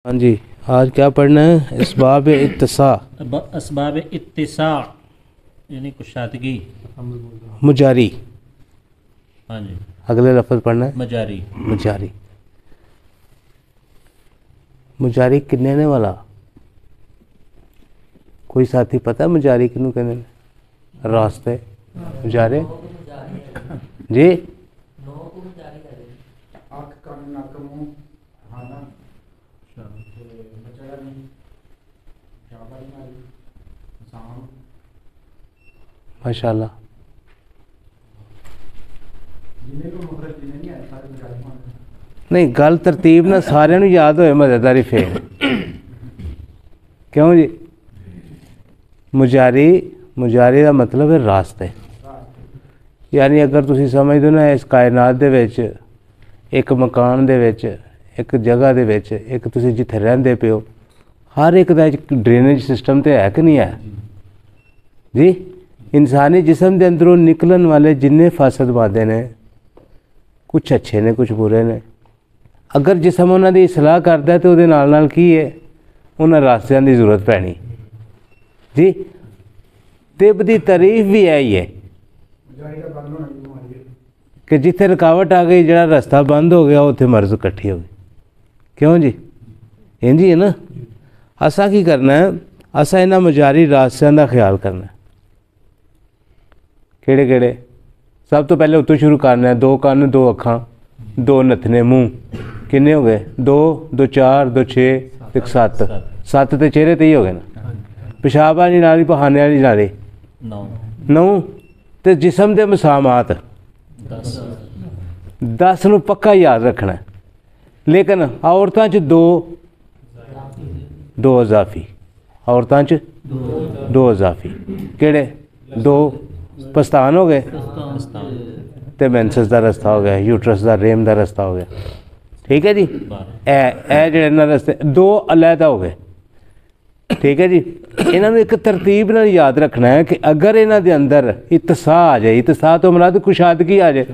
हाँ जी, आज क्या पढ़ना है? इसबाब इत्तिसा, असबाब इत्तिसा यानी कुशादगी, मुजारी। हाँ जी, अगले लफ्ज़ पढ़ना है मजारी। मुजारी। मुजारी किन्ने ने वाला कोई साथी पता है? मुजारी किनू कहने ने? रास्ते मुजारे जी। माशाअल्लाह। नहीं, गल तरतीब ना सारिਆਂ ਨੂੰ याद होए मज़ेदारी फेर। क्यों जी? मुजारी, मुजारी का मतलब है रास्ते। यानी अगर तुसी समझ दो ना, इस कायनात दे विच एक मकान दे विच, एक जगह दे विच, एक तुसी जिथे रहंदे पे हो, हर एक दा एक ड्रेनेज सिस्टम तो है कि नहीं है जी? इंसानी जिसम के अंदरों निकलन वाले जिन्ने फासद मादे ने, कुछ अच्छे ने कुछ बुरे ने। अगर जिसम उन्होंने इसलाह करता है तो उहदे नाल नाल की है, उन्होंने रास्तियां की जरूरत पैनी जी। तिब की तारीफ भी यही है कि जिथे रुकावट आ गई, जरा रास्ता बंद हो गया, उत्थे मर्ज इकट्ठी हो गई। क्यों जी? इंज ही है ना। असा की करना है? असा इन्हां मुजारी रास्तियां का ख्याल करना है। केड़े केड़े? सब तो पहले उत्तों शुरू करना है। दो कन्न, दो अखां, दो नथने मूँह, किन्ने हो गए? दो, दो चार, दो छे, एक सत्त। सत्त तो चेहरे ते ही हो गए ना। पेशाब वाली नाली, बहाने वाली नाली, नौ। तो जिसम के मसामात 10 नूं पक्का याद रखना है। लेकिन औरतां च दो अजाफी, औरतां च दो अजाफी। केड़े? दो पस्तान हो गए तो मैंसस का रस्ता हो गया, यूट्रस का रेम का रस्ता हो गया। ठीक है जी। ए जेड़े ना रस्ते दो अलहदा हो गए। ठीक है जी। इन्हों एक तरतीब नाल याद रखना है कि अगर इन्हों के अंदर इत्तिसा आ जाए, इत्तिसा तो मुराद कुशादगी आ जाए,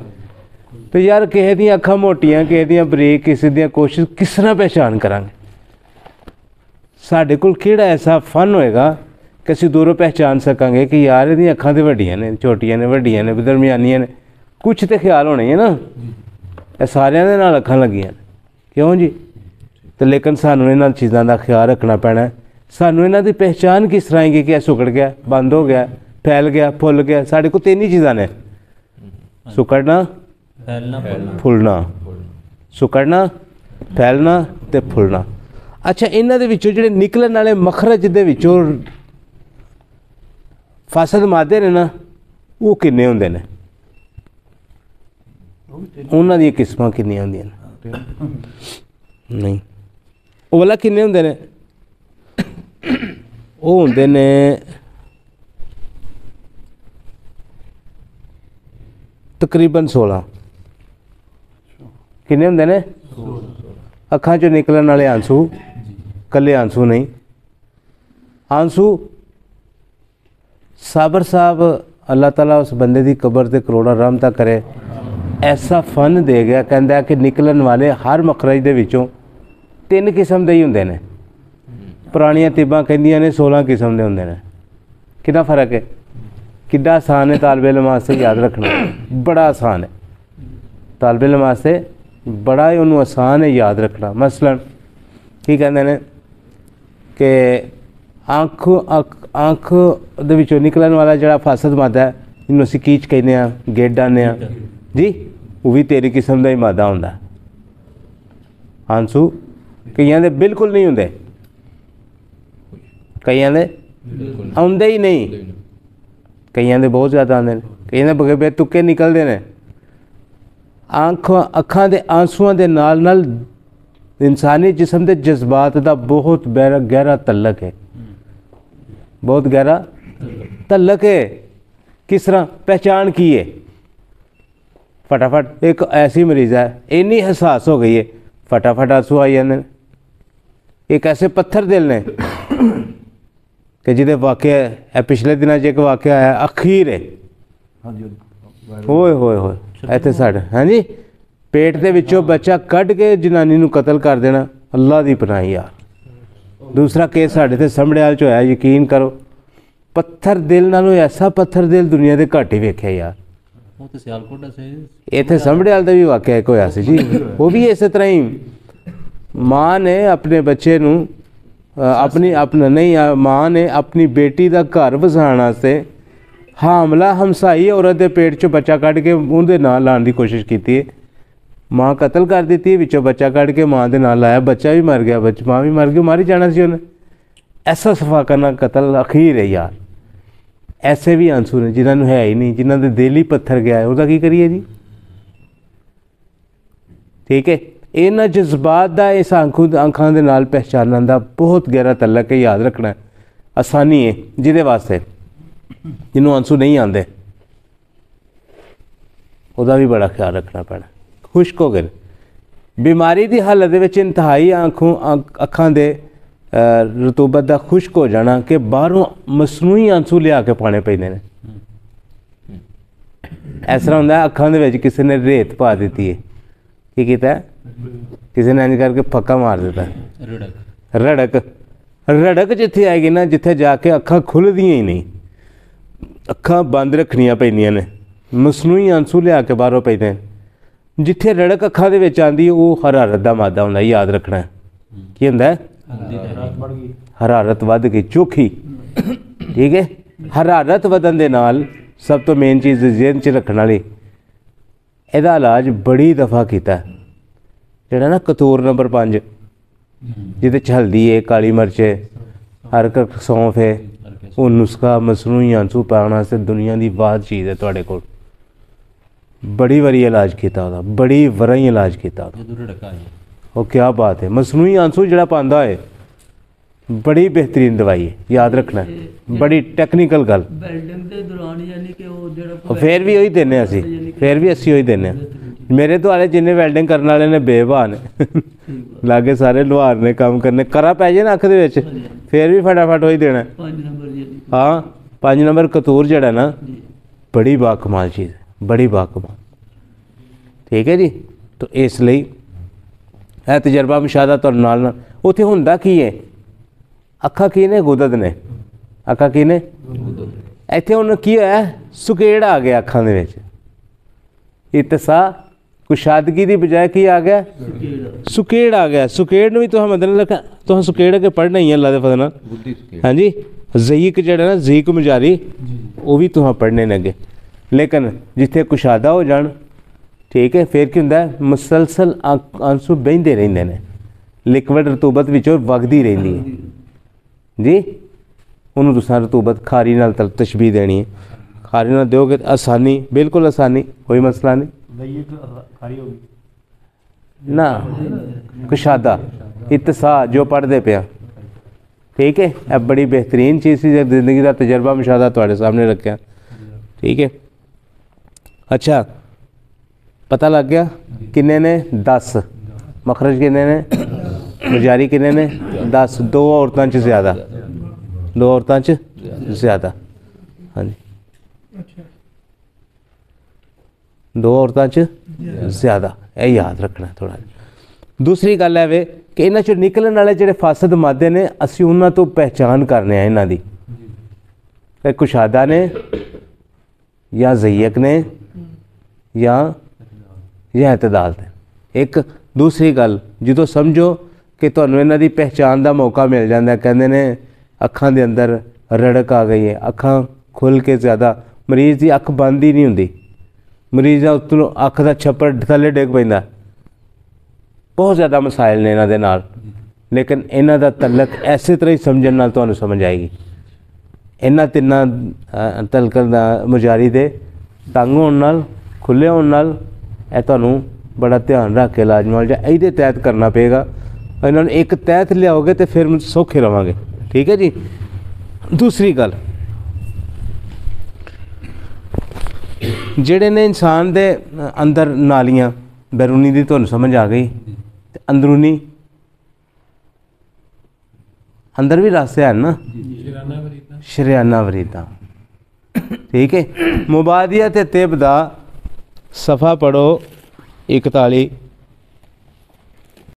तो यार किसी दी अखां मोटियां, किसी दी बरीक, किसी दी कोशिश किस तरह पहचान करांगे? साडे कोल किहड़ा ऐसा फन होएगा कि असीं दूरों पहचान सकांगे कि यार इहदी अखां तो वड्डियां ने, छोटियां ने, वड्डियां ने, दरमियानियां ने? कुछ तो ख्याल होना ही है ना। ये सारियां दे नाल अखां लगियां ने। क्यों जी? तो लेकिन सानू इन्हां चीज़ों का ख्याल रखना पैना है। सानू इन्हां दी पहचान किस तरह आएगी कि सुकड़ गया, बंद हो गया, फैल गया, फुल गया? साढ़े को 3 ही चीज़ां ने, सुकड़ना, फुलना। सुकड़ना, फैलना ते फुलना। अच्छा, इन्हां दे विचों जिहड़े निकलण वाले मखरज दे विचों फासद मादे ने ना, वो किन्ने हुंदे ने? उन्हां दी किस्मां किन्नियां हुंदियां ने? नहीं, वो वाला किन्ने हुंदे ने? वो हुंदे ने तकरीबन 16। किन्ने हुंदे ने? अखां चों निकलण वाले आंसू, कल्ले आंसू नहीं, आंसू। साबर साहब, अल्लाह ताला उस बंदे की कबर ते करोड़ां रहमतां करे, ऐसा फन दे गया। कहता कि निकलन वाले हर मखरज दे विचों 3 किस्म दे ही हुंदे ने। पुरानियां तिब्बां कहंदियां ने 16 किस्म दे हुंदे ने। कितना फर्क है? कितना आसान है तालिब इल्म वास्ते याद रखना, बड़ा आसान है। तालिब इल्म वास्ते बड़ा ही उन्होंने आसान है याद रखना। मसलन की कहते हैं कि आँख दे विचों निकलन वाला जड़ा फासद मादा है, जिन्होंने असीं कीच कहने आ, गेड आने जी, वो भी 13 किस्म का ही मादा होंदा। आंसू कईयां दे बिल्कुल नहीं होंदे, कईयां दे आउंदे ही नहीं, कईयां दे बहुत ज़्यादा आउंदे ने, कईयां दे बगैर बेतुके निकलते हैं। अखां दे आंसुआं दे नाल नाल इंसानी जिसम के जज्बात का बहुत गहरा तल्लक है, बहुत गहरा तल्लक है। किस तरह पहचान की है? फटाफट एक ऐसी मरीज़ है, इन्नी हसास हो गई है, फटाफट आंसू आई जाते हैं। एक ऐसे पत्थर दिल ने कि जिहदे वाकया पिछले दिनों एक वाकया आया, अखीर है, होए होए होए इत्थे साढ़े, हाँ जी, पेट दे विचों बच्चा कढ़ के जनानी नूं कतल कर देना। अल्लाह दी पनाह यार, दूसरा केस साढ़े ते समड़ियाल च होया, यकीन करो पत्थर दिल नालों ऐसा पत्थर दिल दुनिया के घट ही वेख्या यार। वो तो सियालकोट दा से इत्थे समड़ियाल का भी वाकया एक होया सी जी, वो भी इस तरह ही माँ ने अपने बच्चे नूं अपनी अपना नहीं माँ ने अपनी बेटी का घर वसाउण वास्ते हामला हमसाई औरत के पेट चो बच्चा कढ़ के उहदे नाल लाने की कोशिश की। माँ कतल कर दी, विचों बच्चा कढ़ के माँ के नाल लाया, बच्चा भी मर गया, माँ भी मर गई, मारी जाना सी उन्हें। ऐसा सफा करना कतल अखीर है यार। ऐसे भी आंसू ने जिन्होंने है ही नहीं, जिन्होंने दिल ही पत्थर गया है, उसका की करिए जी। ठीक है, इन्हां जज्बात का इस अखां दे नाल पहचानण दा बहुत गहरा तलक है, याद रखना है। आसानी है जिहदे वास्ते जिन्हों आंसू नहीं आते उसका भी बड़ा ख्याल रखना पैना। खुश्क हो गए बीमारी की हालत दे विच इंतहाई अखां दे रतूबत का खुश्क हो जाना कि बाहरों मसनूई आंसू लिया के पाने पैंदे ने। इस तरह होंदा अखां दे विच किसी ने रेत पा दी है, की कीता है? किसी ने इंज करके फक्का मार दिता है। रड़क रड़क जिथे आएगी ना, जिथे जाके अखां खुलदियां ही नहीं, अखां बंद रखनियां पैंदियां ने, मसनूई आंसू लिया के बाहरों पैंदे ने। जिथे रड़क अखां दे विच आंदी है वो हरारत का मादा होंदा, याद रखना है। की होंदा है? हरारत वध गई, चोखी। ठीक है, हरारत वधन दे नाल सब तो मेन चीज़ जेहन च रखने वाली, इहदा इलाज बड़ी दफ़ा किया जिहड़ा ना कतूर नंबर 5 जिहदे च हल्दी है, काली मिर्च है, हरक सौंफ है, वो नुस्खा मसनूई आंसू पाउण वास्ते दुनिया की वाद चीज़ है तुहाडे कोल। बड़ी वारी इलाज किया उसदा, बड़ी वराई इलाज किया। वो क्या बात है, मसनूई आंसू जिहड़ा पांदा है बड़ी बेहतरीन दवाई है, याद रखना है, बड़ी टैक्नीकल गल। फिर भी वही देने असी, फिर भी असी वही देने। मेरे तो आले जिन्ने वैल्डिंग करने वाले ने बेबा ने लागे सारे लुहार ने काम करने, करा पै जाए ना अख दे विच फिर भी फटाफट वही देना। हाँ, 5 नंबर कतूर जड़ा ना बड़ी बाकमाल चीज़ है, बड़ी बाकमाल। ठीक है जी, तो इसलिए है तजर्बा मुशाहदा तुहाडे नाल उत्थे हुंदा की है, अखा की ने गुदत ने, अखा की ने इत्थे हुण की होया, सुकेड़ आ गया अखां दे विच। इत्तसा कुशादगी की बजाय की आ गया, सुकेड़ आ गया। सुकेड़ भी तुम मतलब लिखा, तुम सुकेड़ के पढ़ना ही है अल्लाह दे फज़ल नाल। हाँ जी, ज़ईक जड़ा ना ज़ईक मुजारी वो भी तुम पढ़ने ने अगे, लेकिन जिथे कुशादा हो जान, ठीक है, फिर की होंदा है मुसलसल आंसू बहिंदे रहिंदे ने, लिक्विड रतूबत विचों वगदी रहिंदी है जी। उन्होंने तुसां रतूबत खारी नाल तशबीह देनी है, खारी नाल दोगे आसानी, बिल्कुल आसानी, कोई मसला नहीं ना। कुशादा इत्तसा जो पढ़ते पिया, ठीक है, यह बड़ी बेहतरीन चीज़ सी, जिंदगी का तजर्बा मुशाहदा तुहाडे सामने रखा। ठीक है, अच्छा पता लग गया किन्ने ने 10 मखरज, किन्ने ने मुजारी, किन्ने ने 10, 2 औरतां च ज़्यादा, 2 औरतां च ज़्यादा। हाँ जी, 2 औरतां च ज़्यादा, यह याद रखना थोड़ा। दूसरी गल है वे कि इन्हां चों निकलण वाले जिहड़े फासद मादे ने, असीं उन्हां तो पहचान करने हैं इन्हां दी, कुशादा ने या ज़ईक ने या एतदाल ने। एक दूसरी गल जो समझो कि तुहानूं इन्हां दी पहचान का मौका मिल जाता, कहंदे ने अखां दे अंदर रड़क आ गई है, अखां खुल के ज़्यादा, मरीज़ की अख बंद ही नहीं हुंदी, मरीज़ का उत्तों अख का छप्पड़ थल्ले डिग पैंदा। बहुत ज़्यादा मसाइल ने इन्हां दे नाल, लेकिन इन्हां दा तलक ऐसे तरह ही समझण नाल तुहानूं समझ आएगी। इन्हां तिन्नां तलकन दा मुजारी दे तंग होण नाल, खुले होण नाल, ਇਹ ਤੁਹਾਨੂੰ बड़ा ध्यान रख के इलाज माल जा ਇਹਦੇ तहत करना पेगा। इन्होंने एक तहत लियाओगे तो फिर सौखे रहोगे। ठीक है जी। दूसरी गल, ਜਿਹੜੇ ने इंसान दे अंदर नालियां, बैरूनी दी तुहानूं समझ आ गई, ते अंदरूनी अंदर भी रास्ते हैं ना, शरियाना वरीदा। ठीक है, मुबादियत तिब दा सफ़ा पढ़ो 41